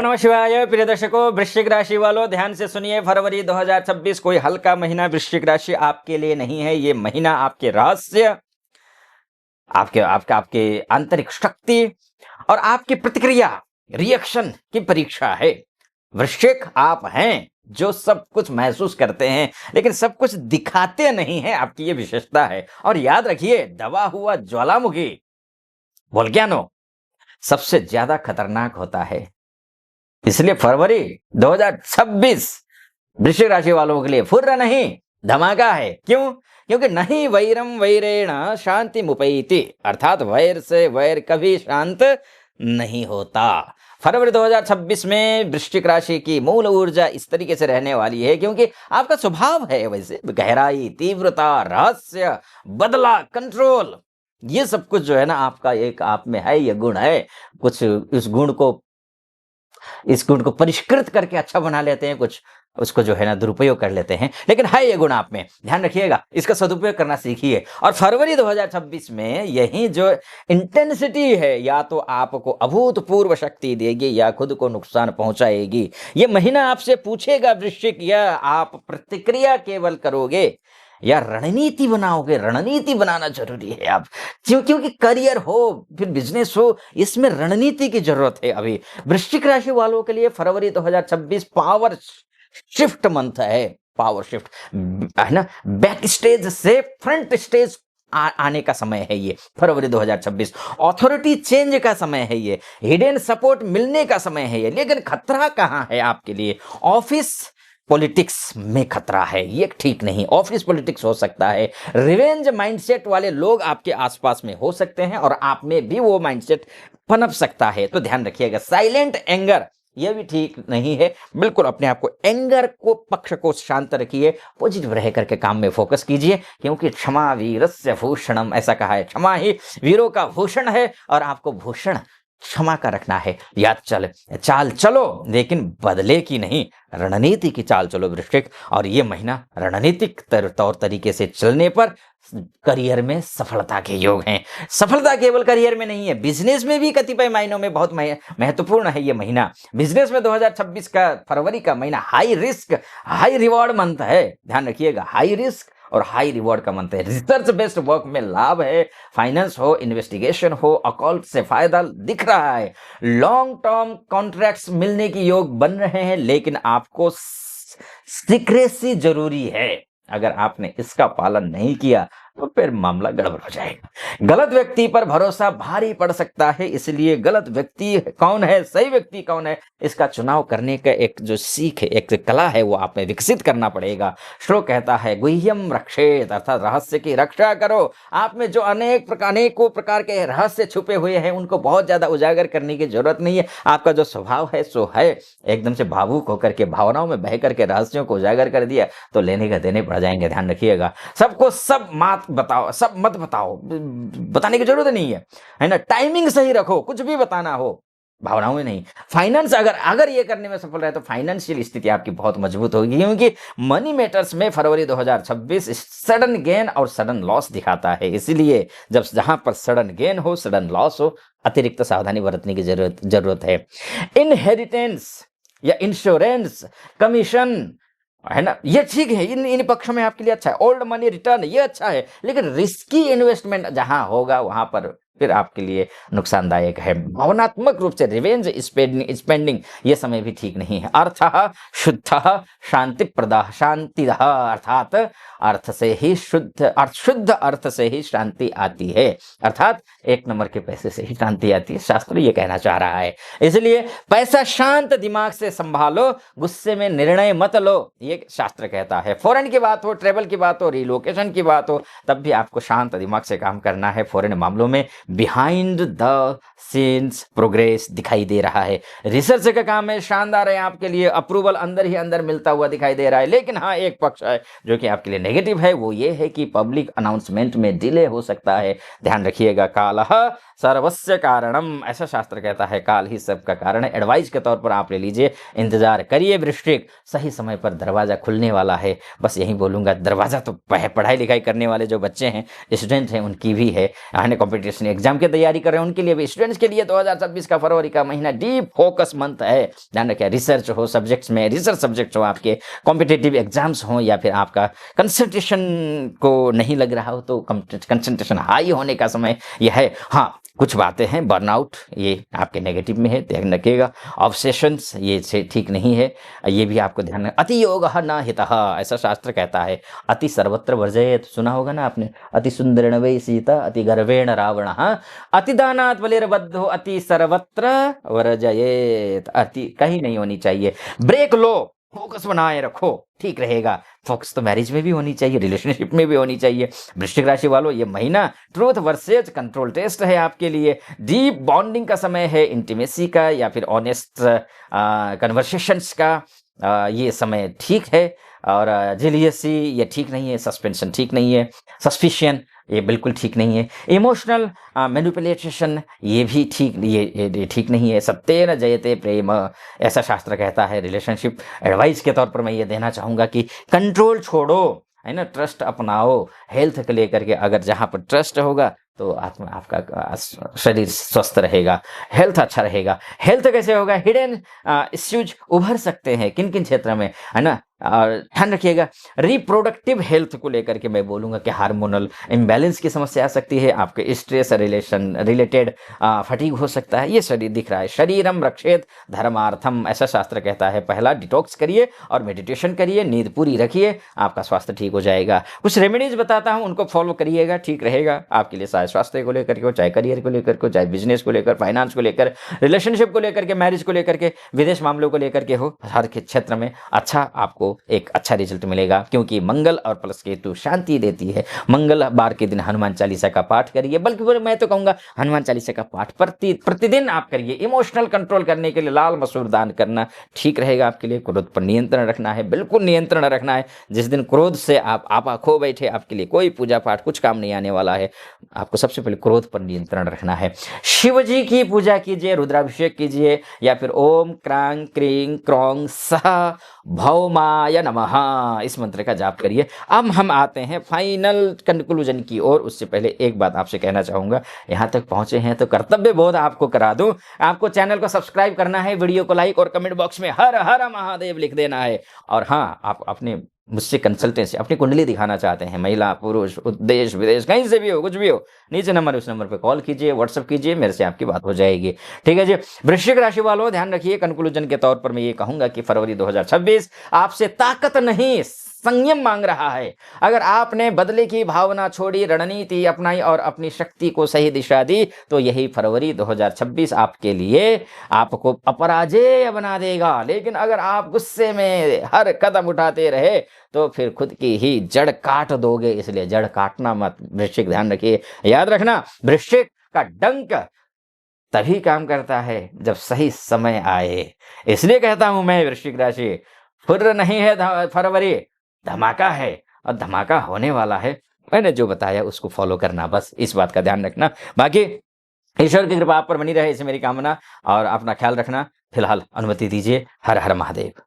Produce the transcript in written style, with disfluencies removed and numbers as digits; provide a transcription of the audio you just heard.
नमः शिवाय। प्रिय दर्शकों, वृश्चिक राशि वालों ध्यान से सुनिए। फरवरी 2026 कोई हल्का महीना वृश्चिक राशि आपके लिए नहीं है। ये महीना आपके रहस्य, आपके आंतरिक शक्ति और आपकी प्रतिक्रिया, रिएक्शन की परीक्षा है। वृश्चिक आप हैं जो सब कुछ महसूस करते हैं लेकिन सब कुछ दिखाते नहीं हैं, आपकी ये विशेषता है। और याद रखिए, दबा हुआ ज्वालामुखी वोल्केनो सबसे ज्यादा खतरनाक होता है। इसलिए फरवरी 2026 वृश्चिक राशि वालों के लिए फुर्र नहीं, धमाका है। क्यों? क्योंकि नहीं वैरम वैरेण शांति मुपैति, अर्थात वैर से वैर कभी शांत नहीं होता। फरवरी 2026 में वृश्चिक राशि की मूल ऊर्जा इस तरीके से रहने वाली है क्योंकि आपका स्वभाव है वैसे गहराई, तीव्रता, रहस्य, बदला, कंट्रोल, ये सब कुछ जो है ना आपका एक आप में है, ये गुण है। कुछ इस गुण को परिष्कृत करके अच्छा बना लेते हैं, कुछ उसको जो है ना दुरुपयोग कर लेते हैं, लेकिन है ये गुण आप में। ध्यान रखिएगा, इसका सदुपयोग करना सीखिए। और फरवरी 2026 में यही जो इंटेंसिटी है, या तो आपको अभूतपूर्व शक्ति देगी या खुद को नुकसान पहुंचाएगी। ये महीना आपसे पूछेगा वृश्चिक, या आप प्रतिक्रिया केवल करोगे या रणनीति बनाओगे। रणनीति बनाना जरूरी है आप, क्योंकि करियर हो फिर बिजनेस हो, इसमें रणनीति की जरूरत है। अभी वृश्चिक राशि वालों के लिए फरवरी 2026 पावर शिफ्ट मंथ है। पावर शिफ्ट है ना, बैक स्टेज से फ्रंट स्टेज आने का समय है ये फरवरी 2026। ऑथोरिटी चेंज का समय है ये, हिडन सपोर्ट मिलने का समय है ये। लेकिन खतरा कहां है आपके लिए? ऑफिस पॉलिटिक्स में खतरा है, ये ठीक नहीं। ऑफिस पॉलिटिक्स हो सकता है, रिवेंज माइंडसेट वाले लोग आपके आसपास में हो सकते हैं और आप में भी वो माइंडसेट पनप सकता है, तो ध्यान रखिएगा। साइलेंट एंगर, ये भी ठीक नहीं है। बिल्कुल अपने आप को, एंगर को, पक्ष को शांत रखिए, पॉजिटिव रह करके काम में फोकस कीजिए, क्योंकि क्षमा वीरस्य भूषणम, ऐसा कहा है। क्षमा ही वीरों का भूषण है और आपको भूषण क्षमा का रखना है। याद चाल चलो, लेकिन बदले की नहीं, रणनीति की चाल चलो वृश्चिक। और ये महीना रणनीतिक तौर तरीके से चलने पर करियर में सफलता के योग हैं। सफलता केवल करियर में नहीं है, बिजनेस में भी कतिपय मायनों में बहुत महत्वपूर्ण है ये महीना। बिजनेस में 2026 का फरवरी का महीना high risk high reward month है। ध्यान रखिएगा, हाई रिस्क और हाई रिवॉर्ड का मंथ है। रिसर्च बेस्ड वर्क में लाभ है, फाइनेंस हो, इन्वेस्टिगेशन हो, अकॉल्ट से फायदा दिख रहा है। लॉन्ग टर्म कॉन्ट्रैक्ट्स मिलने की योग बन रहे हैं, लेकिन आपको सीक्रेसी जरूरी है। अगर आपने इसका पालन नहीं किया तो फिर मामला गड़बड़ हो जाएगा। गलत व्यक्ति पर भरोसा भारी पड़ सकता है, इसलिए गलत व्यक्ति कौन है, सही व्यक्ति कौन है, इसका चुनाव करने का एक जो सीख है, एक कला है, वो आप में विकसित करना पड़ेगा। श्लोक कहता है गुह्यम रक्षेत, अर्थात रहस्य की रक्षा करो। आप में जो अनेकों प्रकार के रहस्य छुपे हुए हैं, उनको बहुत ज्यादा उजागर करने की जरूरत नहीं है। आपका जो स्वभाव है सो है, एकदम से भावुक होकर के, भावनाओं में बह करके रहस्यों को उजागर कर दिया तो लेने का देने पड़ जाएंगे। ध्यान रखिएगा, सबको सब बताओ, सब मत बताओ, बताने की जरूरत नहीं है ना। टाइमिंग सही रखो, कुछ भी बताना हो भावनाओं में नहीं। फाइनेंस अगर ये करने में सफल रहे तो फाइनेंशियल स्थिति आपकी बहुत मजबूत होगी, क्योंकि मनी मैटर्स में फरवरी 2026 सडन गेन और सडन लॉस दिखाता है। इसलिए जहां पर सडन गेन हो, सडन लॉस हो, अतिरिक्त सावधानी बरतने की जरूरत है। इनहेरिटेंस या इंश्योरेंस, कमीशन, है ना, ये ठीक है, इन पक्षों में आपके लिए अच्छा है। ओल्ड मनी रिटर्न, ये अच्छा है, लेकिन रिस्की इन्वेस्टमेंट जहां होगा वहां पर फिर आपके लिए नुकसानदायक है। भावनात्मक रूप से रिवेंज स्पेंडिंग ये समय भी ठीक नहीं है। अर्थ शुद्ध शांति प्रदा शांतिदः, अर्थात अर्थ से ही शुद्ध अर्थ से ही शांति आती है, अर्थात एक नंबर के पैसे से ही शांति आती है, शास्त्र ये कहना चाह रहा है। इसलिए पैसा शांत दिमाग से संभालो, गुस्से में निर्णय मत लो, ये शास्त्र कहता है। फॉरेन की बात हो, ट्रेवल की बात हो, रिलोकेशन की बात हो, तब भी आपको शांत दिमाग से काम करना है। फॉरेन मामलों में बिहाइंड द सीन्स प्रोग्रेस दिखाई दे रहा है। रिसर्च का काम है, शानदार है आपके लिए, अप्रूवल अंदर ही अंदर मिलता हुआ दिखाई दे रहा है। लेकिन हाँ, एक पक्ष है जो कि आपके लिए नेगेटिव है, वो ये है कि पब्लिक अनाउंसमेंट में डिले हो सकता है। ध्यान रखिएगा, कालः सर्वस्य कारणम, ऐसा शास्त्र कहता है, काल ही सबका कारण है। एडवाइस के तौर पर आप ले लीजिए, इंतजार करिए वृश्चिक, सही समय पर दरवाजा खुलने वाला है। बस यही बोलूंगा, दरवाजा तो पढ़ाई लिखाई करने वाले जो बच्चे हैं, स्टूडेंट हैं, उनकी भी है। कॉम्पिटिशन एग्जाम की तैयारी कर रहे हैं उनके लिए भी, स्टूडेंट्स के लिए 2026 का फरवरी का महीना डीप फोकस मंथ है। ध्यान रखिए, रिसर्च हो सब्जेक्ट्स में, रिसर्च सब्जेक्ट्स हो आपके, कॉम्पिटिटिव एग्जाम्स हो, या फिर आपका कंसंट्रेशन को नहीं लग रहा हो तो कंसंट्रेशन हाई होने का समय यह है। हाँ, कुछ बातें हैं, बर्नआउट ये आपके नेगेटिव में है, ध्यान रखिएगा। ऑब्सेशंस ये से ठीक नहीं है, ये भी आपको ध्यान रखना। अति योगः न हितः, ऐसा शास्त्र कहता है। अति सर्वत्र वर्जयेत, सुना होगा ना आपने। अति सुंदरेण वै सीता अति गर्वेण रावणः, अति दानात् बलिर्बद्धो अति सर्वत्र वर्जयेत। अति कहीं नहीं होनी चाहिए। ब्रेक लो, फोकस बनाए रखो, ठीक रहेगा। फोकस तो मैरिज में भी होनी चाहिए, रिलेशनशिप में भी होनी चाहिए। वृश्चिक राशि वालों, ये महीना ट्रूथ वर्सेज कंट्रोल टेस्ट है आपके लिए। डीप बॉन्डिंग का समय है, इंटीमेसी का या फिर ऑनेस्ट कन्वर्सेशंस का ये समय ठीक है। और जेलियसी ये ठीक नहीं है, सस्पेंशन ठीक नहीं है, सस्पिशियन ये बिल्कुल ठीक नहीं है, इमोशनल मैनिपुलेशन ये भी ठीक ये ठीक नहीं है। सत्येन जयते प्रेम, ऐसा शास्त्र कहता है। रिलेशनशिप एडवाइस के तौर पर मैं ये देना चाहूँगा कि कंट्रोल छोड़ो, है ना, ट्रस्ट अपनाओ। हेल्थ को लेकर के अगर जहाँ पर ट्रस्ट होगा तो आपका शरीर स्वस्थ रहेगा, हेल्थ अच्छा रहेगा। हेल्थ कैसे होगा? हिडन इश्यूज उभर सकते हैं किन किन क्षेत्र में, है ना। और ध्यान रखिएगा, रिप्रोडक्टिव हेल्थ को लेकर के मैं बोलूँगा कि हार्मोनल इम्बैलेंस की समस्या आ सकती है, आपके स्ट्रेस रिलेटेड फटीग हो सकता है। ये शरीर दिख रहा है। शरीरम रक्षेत धर्मार्थम, ऐसा शास्त्र कहता है। पहला डिटॉक्स करिए और मेडिटेशन करिए, नींद पूरी रखिए, आपका स्वास्थ्य ठीक हो जाएगा। कुछ रेमेडीज बताता हूँ, उनको फॉलो करिएगा, ठीक रहेगा आपके लिए। चाहे स्वास्थ्य को लेकर के हो, चाहे करियर को लेकर के हो, चाहे बिजनेस को लेकर, फाइनेंस को लेकर, रिलेशनशिप को लेकर के, मैरिज को लेकर के, विदेश मामलों को लेकर के हो, हर क्षेत्र में अच्छा आपको एक अच्छा रिजल्ट मिलेगा। क्योंकि मंगल और प्लस केतु शांति देती है। मंगलवार के दिन हनुमान चालीसा का पाठ करिए, बल्कि मैं तो कहूंगा हनुमान चालीसा का पाठ प्रतिदिन आप करिए। इमोशनल कंट्रोल करने के लिए लाल मसूर दान करना ठीक रहेगा आपके लिए। क्रोध पर नियंत्रण रखना है, बिल्कुल नियंत्रण रखना है। जिस दिन क्रोध से आप आपा खो बैठे, आपके लिए कोई पूजा पाठ कुछ काम नहीं आने वाला है। आपको सबसे पहले क्रोध पर नियंत्रण रखना है। शिव जी की पूजा कीजिए, रुद्राभिषेक कीजिए, या फिर ओम क्रांग क्रीं क्रौं सः भौमाय नमः, इस मंत्र का जाप करिए। अब हम आते हैं फाइनल कंक्लूजन की ओर। उससे पहले एक बात आपसे कहना चाहूंगा, यहाँ तक पहुंचे हैं तो कर्तव्य बोध आपको करा दूं। आपको चैनल को सब्सक्राइब करना है, वीडियो को लाइक और कमेंट बॉक्स में हर हर महादेव लिख देना है। और हाँ, आप अपने मुझसे कंसल्टेंसी, अपनी कुंडली दिखाना चाहते हैं, महिला पुरुष देश विदेश कहीं से भी हो, कुछ भी हो, नीचे नंबर, उस नंबर पे कॉल कीजिए, व्हाट्सअप कीजिए, मेरे से आपकी बात हो जाएगी। ठीक है जी। वृश्चिक राशि वालों, ध्यान रखिए, कंक्लूजन के तौर पर मैं ये कहूंगा कि फरवरी 2026 आपसे ताकत नहीं संयम मांग रहा है। अगर आपने बदले की भावना छोड़ी, रणनीति अपनाई और अपनी शक्ति को सही दिशा दी, तो यही फरवरी 2026 आपके लिए आपको अपराजेय बना देगा। लेकिन अगर आप गुस्से में हर कदम उठाते रहे तो फिर खुद की ही जड़ काट दोगे। इसलिए जड़ काटना मत, वृश्चिक, ध्यान रखिए। याद रखना, वृश्चिक का डंक तभी काम करता है जब सही समय आए। इसलिए कहता हूं मैं, वृश्चिक राशि फुर्र नहीं है फरवरी, धमाका है, और धमाका होने वाला है। मैंने जो बताया उसको फॉलो करना, बस इस बात का ध्यान रखना। बाकी ईश्वर की कृपा आप पर बनी रहे, इसे मेरी कामना। और अपना ख्याल रखना। फिलहाल अनुमति दीजिए। हर हर महादेव।